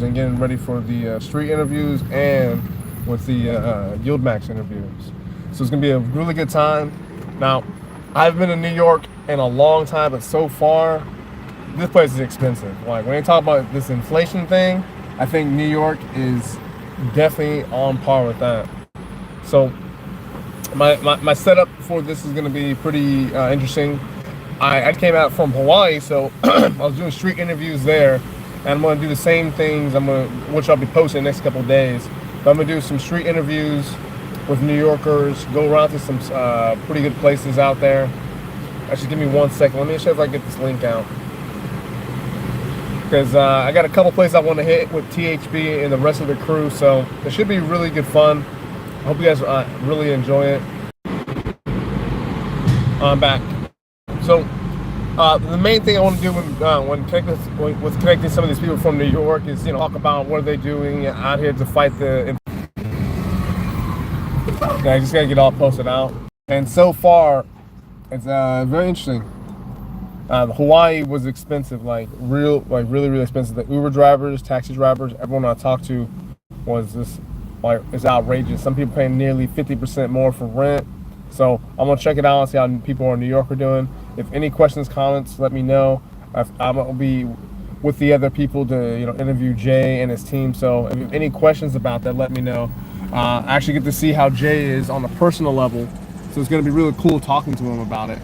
and getting ready for the street interviews and with the YieldMax interviews. So it's gonna be a really good time. Now, I've been in New York in a long time, but so far, this place is expensive. Like when you talk about this inflation thing, I think New York is definitely on par with that. So my setup for this is gonna be pretty interesting. I came out from Hawaii, so I was doing street interviews there, and I'm gonna do the same things. Which I'll be posting the next couple of days. But I'm gonna do some street interviews with New Yorkers, go around to some pretty good places out there. Actually, give me 1 second. Let me show if I can get this link out, because I got a couple places I want to hit with THB and the rest of the crew. So it should be really good fun. I hope you guys really enjoy it. I'm back. So the main thing I want to do when connecting some of these people from New York is, talk about what are they doing out here to fight the. I just gotta get all posted out. And so far, it's very interesting. Hawaii was expensive, really, really expensive. The Uber drivers, taxi drivers, everyone I talked to was just it's outrageous. Some people paying nearly 50% more for rent. So I'm gonna check it out and see how people in New York are doing. If any questions, comments, let me know. I'm gonna be with the other people to interview Jay and his team. So if you have any questions about that, let me know. I actually get to see how Jay is on a personal level, so it's gonna be really cool talking to him about it.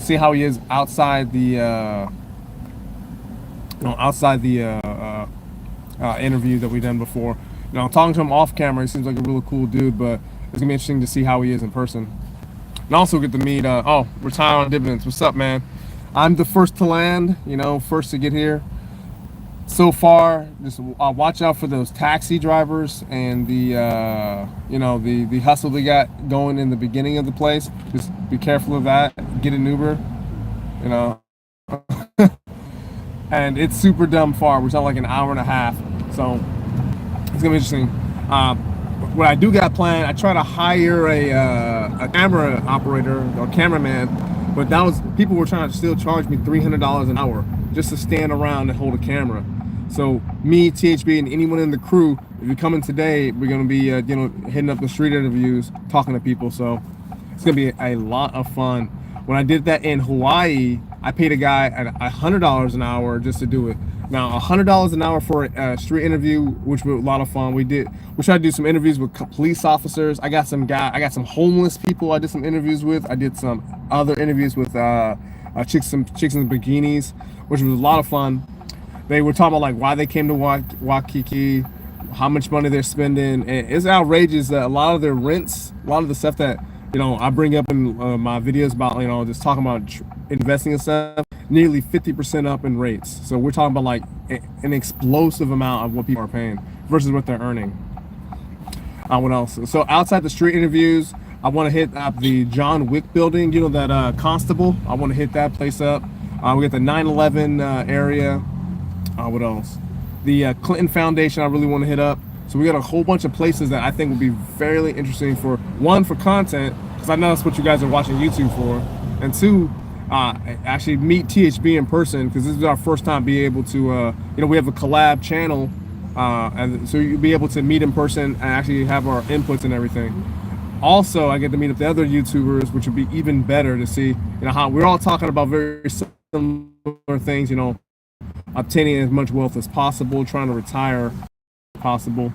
See how he is outside the interview that we done before. Talking to him off camera, he seems like a really cool dude, but it's gonna be interesting to see how he is in person. And also get to meet Retire on Dividends. What's up, man? I'm the first to land, first to get here. So far, just watch out for those taxi drivers and the the hustle they got going in the beginning of the place. Just be careful of that. Get an Uber, and it's super dumb far. We're talking like an hour and a half, so it's gonna be interesting. What I do got planned, I try to hire a camera operator or cameraman, but people were trying to still charge me $300 an hour just to stand around and hold a camera. So me, THB, and anyone in the crew, if you're coming today, we're gonna be hitting up the street interviews, talking to people. So it's gonna be a lot of fun. When I did that in Hawaii, I paid a guy at $100 an hour just to do it. Now $100 an hour for a street interview, which was a lot of fun. We tried to do some interviews with police officers. I got some homeless people I did some interviews with. I did some other interviews with chicks in bikinis, which was a lot of fun. They were talking about why they came to Waikiki, how much money they're spending, and it's outrageous that a lot of their rents, a lot of the stuff that I bring up in my videos about just talking about investing and stuff, nearly 50% up in rates. So we're talking about an explosive amount of what people are paying versus what they're earning. What else? So outside the street interviews, I want to hit up the John Wick building. That Constable. I want to hit that place up. We got the 9/11 area. What else? The Clinton Foundation I really want to hit up. So we got a whole bunch of places that I think would be fairly interesting for content, because I know that's what you guys are watching YouTube for, and two, actually meet THB in person, because this is our first time being able to, we have a collab channel, and so you'll be able to meet in person and actually have our inputs and everything. Also, I get to meet up the other YouTubers, which would be even better to see, how we're all talking about very similar things, obtaining as much wealth as possible, trying to retire as possible,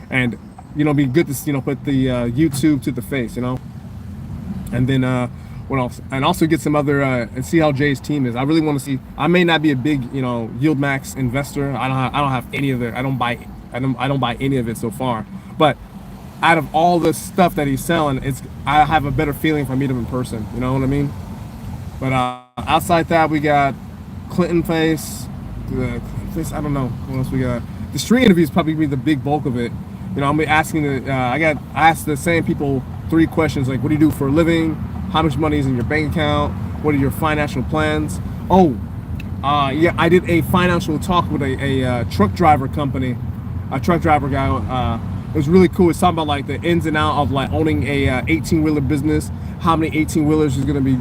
and be good to put the YouTube to the face, and then what else? And also get some other and see how Jay's team is. I really want to see. I may not be a big YieldMax investor. I don't have any of it. I don't buy any of it so far. But out of all the stuff that he's selling, I have a better feeling if I meet him in person. You know what I mean? But outside that, we got Clinton Face. I don't know what else we got. The street interviews probably be the big bulk of it. I'm be asking I asked the same people 3 questions, like what do you do for a living, how much money is in your bank account, what are your financial plans. Yeah, I did a financial talk with a truck driver company, a truck driver guy. It was really cool. It's talking about the ins and outs of owning a 18-wheeler business, how many 18-wheelers is going to be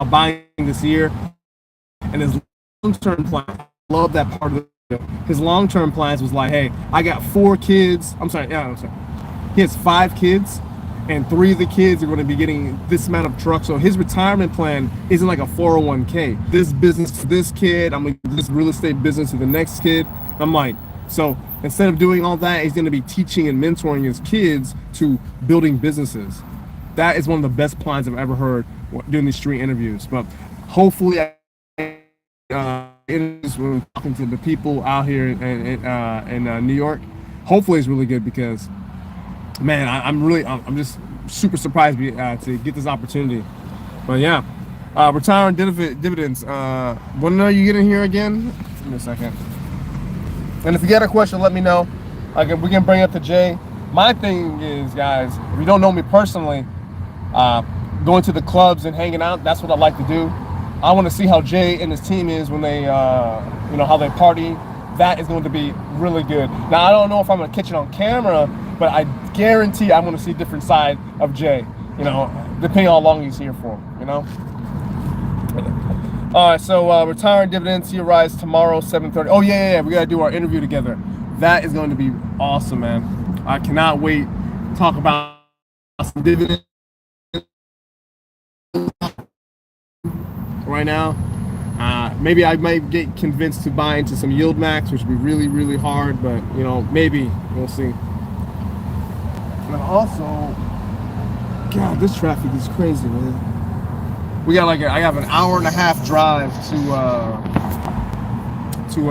buying this year, and his long-term plan. I love that part of His long-term plans was like, hey, I got 4 kids. I'm sorry. He has 5 kids, and 3 of the kids are going to be getting this amount of trucks. So his retirement plan isn't like a 401k. This business to this kid, I'm like this real estate business to the next kid. I'm like, so instead of doing all that, he's going to be teaching and mentoring his kids to building businesses. That is one of the best plans I've ever heard doing these street interviews. But hopefully, when talking to the people out here in New York, hopefully it's really good because, man, I'm just super surprised to get this opportunity. But yeah, retiring dividends. When are you getting here again? Give me a second. And if you got a question, let me know. We can bring it up to Jay. My thing is, guys, if you don't know me personally, going to the clubs and hanging out, that's what I like to do. I want to see how Jay and his team is when they, how they party. That is going to be really good. Now, I don't know if I'm going to catch it on camera, but I guarantee I'm going to see a different side of Jay, depending on how long he's here for, All right, so retiring dividends, he arrives tomorrow, 7:30. Oh, yeah, we got to do our interview together. That is going to be awesome, man. I cannot wait to talk about some dividends right now. Maybe I might get convinced to buy into some YieldMax, which would be really, really hard, but maybe we'll see. And also, God, this traffic is crazy, man. I have an hour and a half drive to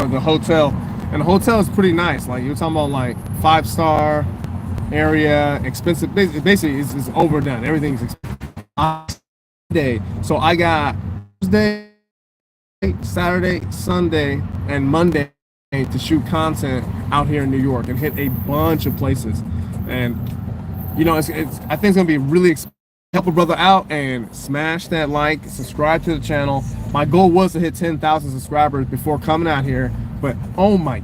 the hotel, and the hotel is pretty nice. Like, you're talking about like 5-star area, expensive. Basically, it's overdone. Everything's expensive. So I got Tuesday, Saturday, Sunday, and Monday to shoot content out here in New York and hit a bunch of places. And I think it's gonna be really expensive. Help a brother out and smash that like, subscribe to the channel. My goal was to hit 10,000 subscribers before coming out here, but oh my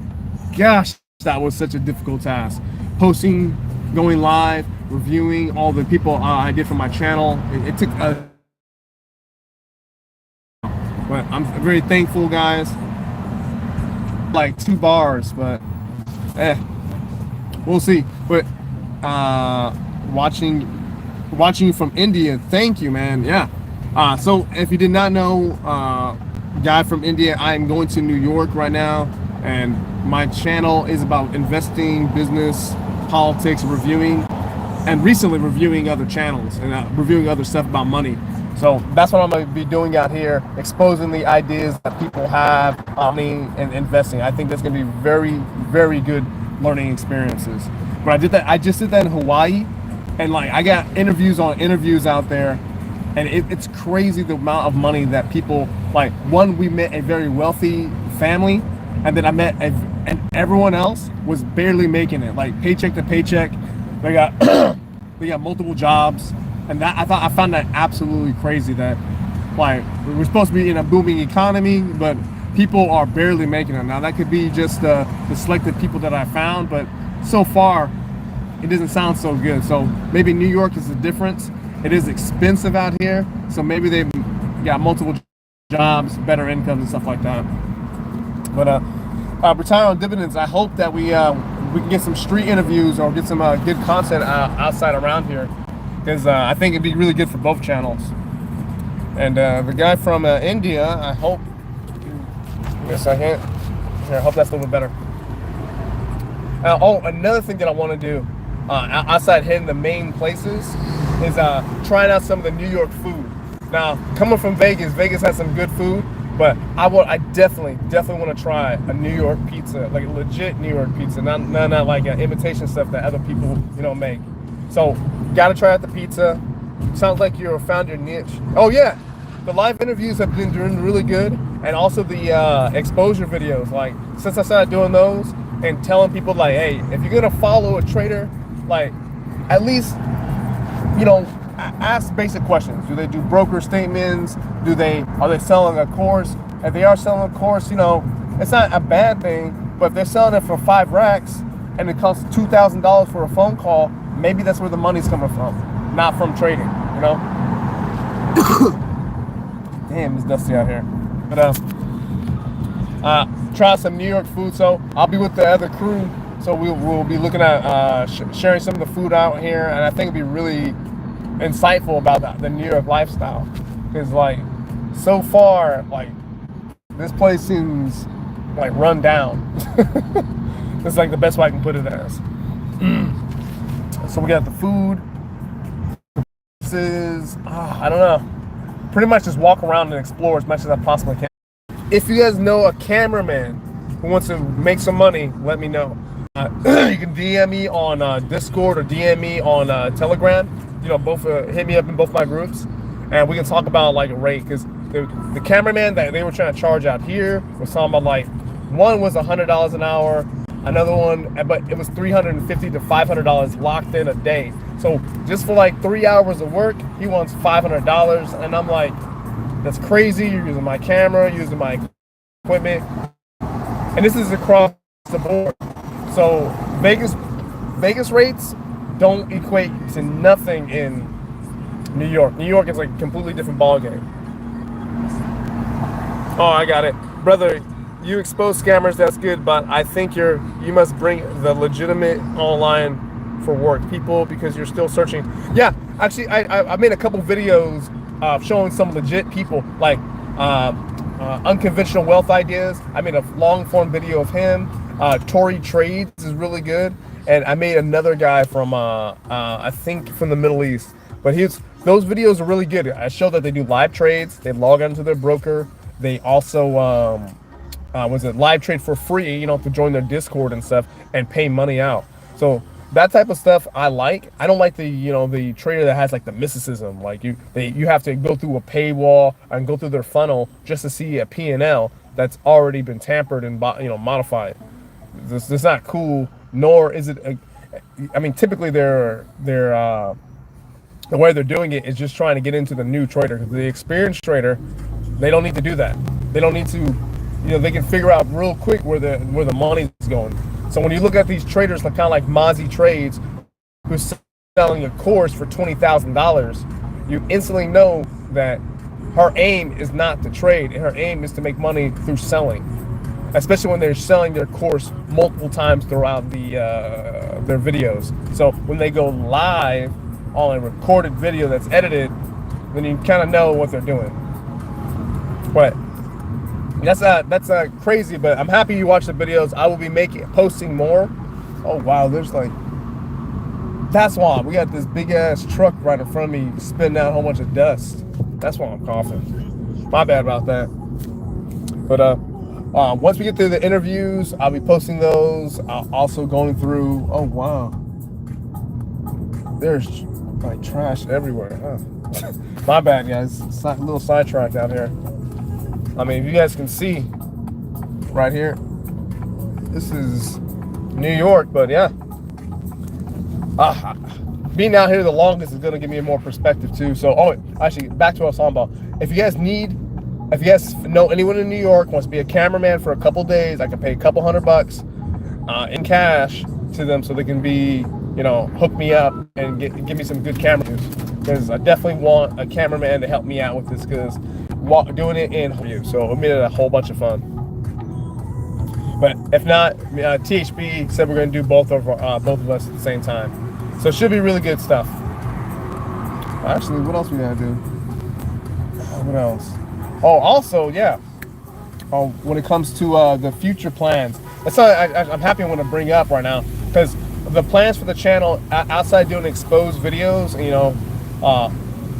gosh, that was such a difficult task. Posting, going live, reviewing all the people I did for my channel. It took but I'm very thankful, guys. Like 2 bars, but we'll see. But watching you from India, thank you, man. Yeah. So if you did not know, guy from India, I am going to New York right now, and my channel is about investing, business, politics, reviewing, and recently reviewing other channels and reviewing other stuff about money. So that's what I'm going to be doing out here, exposing the ideas that people have on money and investing. I think that's going to be very, very good learning experiences. But I just did that in Hawaii, and like I got interviews on interviews out there, and it's crazy the amount of money that people like. One, we met a very wealthy family, and then I met and everyone else was barely making it, like paycheck to paycheck. They got multiple jobs. And that I found that absolutely crazy, that like we're supposed to be in a booming economy, but people are barely making it. Now that could be just the selected people that I found, but so far it doesn't sound so good. So maybe New York is the difference. It is expensive out here, so maybe they've got multiple jobs, better incomes and stuff like that. But retire on dividends, I hope that we can get some street interviews or get some good content outside around here. Because I think it'd be really good for both channels. And the guy from India, I hope, give me a second. Here, I hope that's a little bit better. Another thing that I want to do, outside hitting the main places, is trying out some of the New York food. Now, coming from Vegas, Vegas has some good food, but I definitely want to try a New York pizza, like a legit New York pizza, not like imitation stuff that other people make. So, gotta try out the pizza. Sounds like you found your niche. Oh yeah, the live interviews have been doing really good, and also the exposure videos. Like, since I started doing those and telling people like, hey, if you're gonna follow a trader, like, at least ask basic questions. Do they do broker statements? Are they selling a course? If they are selling a course, it's not a bad thing. But if they're selling it for 5 racks and it costs $2,000 for a phone call, maybe that's where the money's coming from, not from trading, Damn, it's dusty out here. But try some New York food. So I'll be with the other crew. So we'll be looking at sharing some of the food out here, and I think it'll be really insightful about the New York lifestyle. Because like so far, like this place seems like run down. That's like the best way I can put it as. So we got the food. This is I don't know. Pretty much just walk around and explore as much as I possibly can. If you guys know a cameraman who wants to make some money, let me know. You can DM me on Discord or DM me on Telegram. You know, both hit me up in both my groups, and we can talk about like a rate. Because the cameraman that they were trying to charge out here was talking about like one was $100 an hour, another one, but it was $350 to $500 locked in a day. So just for like 3 hours of work, he wants $500, and I'm like, that's crazy. You're using my camera, using my equipment, and this is across the board. So Vegas rates don't equate to nothing in New York. New York is like a completely different ballgame. Oh, I got it, brother. You expose scammers, that's good, but I think you must bring the legitimate online for work people because you're still searching. Yeah, actually, I made a couple videos showing some legit people like unconventional wealth ideas. I made a long form video of him. Tory Trades is really good, and I made another guy from I think from the Middle East, but those videos are really good. I show that they do live trades. They log onto their broker. They also live trade for free, you know, to join their Discord and stuff and pay money out. So that type of stuff I like. I don't like the trader that has like the mysticism, like you have to go through a paywall and go through their funnel just to see a P&L that's already been tampered and modified. This is not cool, nor is it. I mean, typically the way they're doing it is just trying to get into the new trader. Because the experienced trader, they don't need to do that. They don't need to. They can figure out real quick where the money's going. So when you look at these traders, like kind of like Mozzie Trades, who's selling a course for $20,000, you instantly know that her aim is not to trade. Her aim is to make money through selling, especially when they're selling their course multiple times throughout their videos. So when they go live on a recorded video that's edited, then you kind of know what they're doing. But that's crazy, but I'm happy you watched the videos. I will be posting more. Oh wow, there's like, that's why we got this big ass truck right in front of me spitting out a whole bunch of dust. That's why I'm coughing. My bad about that. But once we get through the interviews, I'll be posting those. Also going through. Oh wow, there's like trash everywhere. Huh? My bad, guys. It's a little sidetracked out here. I mean, if you guys can see right here, this is New York, but yeah. Being out here the longest is going to give me more perspective too. So, actually, back to what I was talking about. If you guys know anyone in New York wants to be a cameraman for a couple days, I can pay a couple $100 in cash to them so they can be, hook me up and give me some good camera use. Because I definitely want a cameraman to help me out with this, because doing it in view, so it made it a whole bunch of fun. But if not, THB said we're going to do both of us at the same time, so it should be really good stuff. Actually, what else we gotta do? What else? Oh, also, yeah. When it comes to the future plans, that's something I'm happy I want to bring up right now, because the plans for the channel outside doing exposed videos,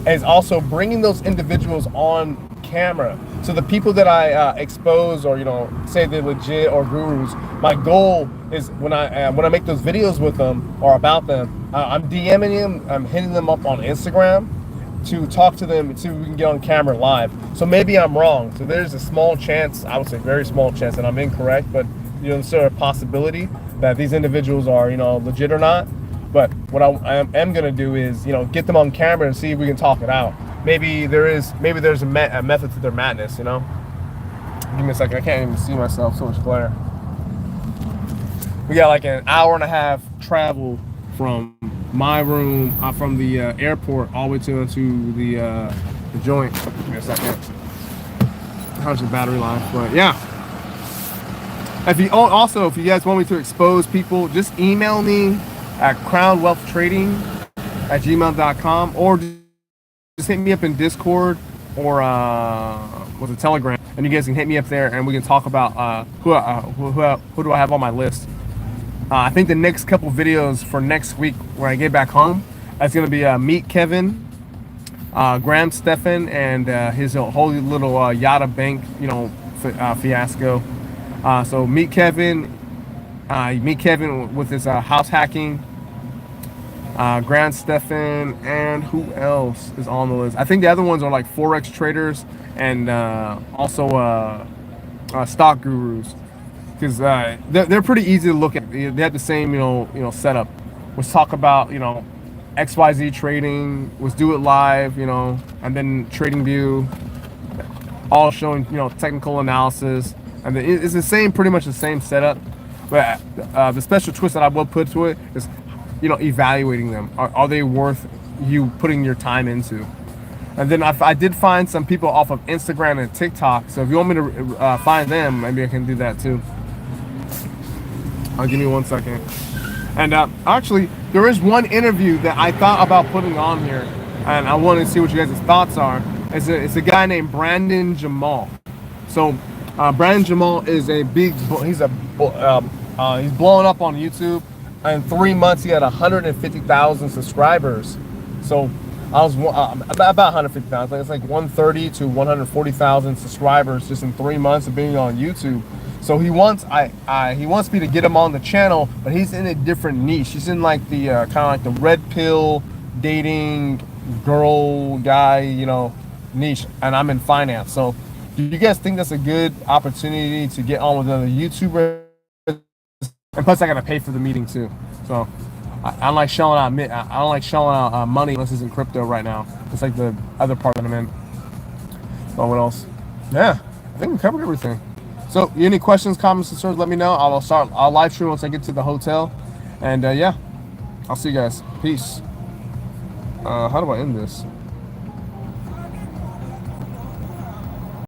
is also bringing those individuals on camera. So the people that I expose, or say they're legit or gurus, my goal is when I make those videos with them or about them, I'm DMing them, I'm hitting them up on Instagram to talk to them, so we can get on camera live. So maybe I'm wrong. So there's a small chance, I would say very small chance, that I'm incorrect, but there's sort of a possibility that these individuals are legit or not. But what I am gonna do is get them on camera and see if we can talk it out. Maybe there's a method to their madness. Give me a second. I can't even see myself. So much glare. We got like an hour and a half travel from my room, from the airport, all the way to the joint. Give me a second. How's the battery life? But yeah. If you also, if you guys want me to expose people, just email me at crownwealthtrading@gmail.com, or just hit me up in Discord or with a Telegram, and you guys can hit me up there, and we can talk about who do I have on my list. I think the next couple videos for next week when I get back home, that's gonna be Meet Kevin, Graham Stephan, and his whole little Yada Bank, fiasco. So meet Kevin with his house hacking. Graham Stephan, and who else is on the list? I think the other ones are like Forex traders and also stock gurus, because they're pretty easy to look at. They have the same setup. Let's talk about XYZ trading. Let's do it live, and then Trading View, all showing technical analysis, and it's the same, pretty much the same setup. But the special twist that I will put to it is evaluating them. Are they worth you putting your time into? And then I did find some people off of Instagram and TikTok, so if you want me to find them, maybe I can do that too. Give me 1 second. And actually, there is one interview that I thought about putting on here, and I wanted to see what you guys' thoughts are. It's a guy named Brandon Jamal. So Brandon Jamal is he's blowing up on YouTube. In 3 months, he had 150,000 subscribers. So I was about 150,000. It's like 130 to 140,000 subscribers just in 3 months of being on YouTube. So he wants me to get him on the channel, but he's in a different niche. He's in like the kind of like the red pill dating girl guy, niche, and I'm in finance. So do you guys think that's a good opportunity to get on with another YouTuber? And plus, I gotta pay for the meeting too. So I don't like shelling out money unless it's in crypto right now. It's like the other part that I'm in. So what else? Yeah, I think we covered everything. So any questions, comments, concerns, let me know. I'll live stream once I get to the hotel. And yeah, I'll see you guys. Peace. How do I end this?